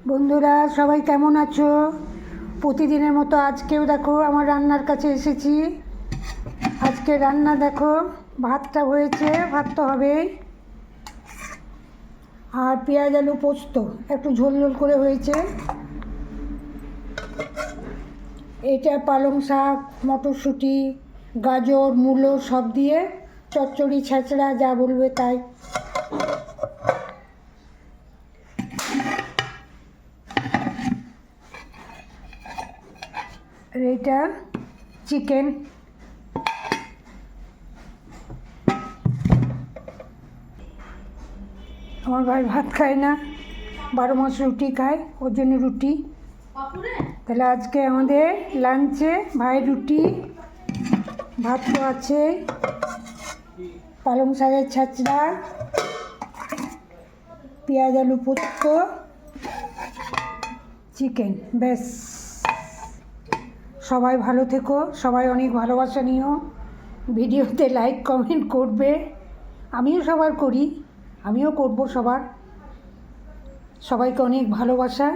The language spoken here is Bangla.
বন্ধুরা সবাই কেমন আছো? প্রতিদিনের মতো আজকেও দেখো আমার রান্নার কাছে এসেছি। আজকে রান্না দেখো, ভাতটা হয়েছে, ভাত তো হবেই, আর পেঁয়াজ আলু পোস্ত একটু ঝোল ঝোল করে হয়েছে। এটা পালং শাক, মটরশুঁটি, গাজর, মূলো সব দিয়ে চচ্চড়ি, ছেঁচড়া যা বলবে তাই। আর এইটা চিকেন। আমার ভাই ভাত খায় না, 12 মাস রুটি খায়, ওর জন্য রুটি। তাহলে আজকে আমাদের লাঞ্চে ভাই রুটি, ভাত তো আছে, পালং শাকের ছাঁচড়া, পেঁয়াজ আলু পোস্ত, চিকেন, ব্যাস। সবাই ভালো থেকো, সবাই অনেক ভালোবাসা নিও, ভিডিওতে লাইক কমেন্ট করবে, আমিও সবার করি, আমিও করব সবার। সবাইকে অনেক ভালোবাসা।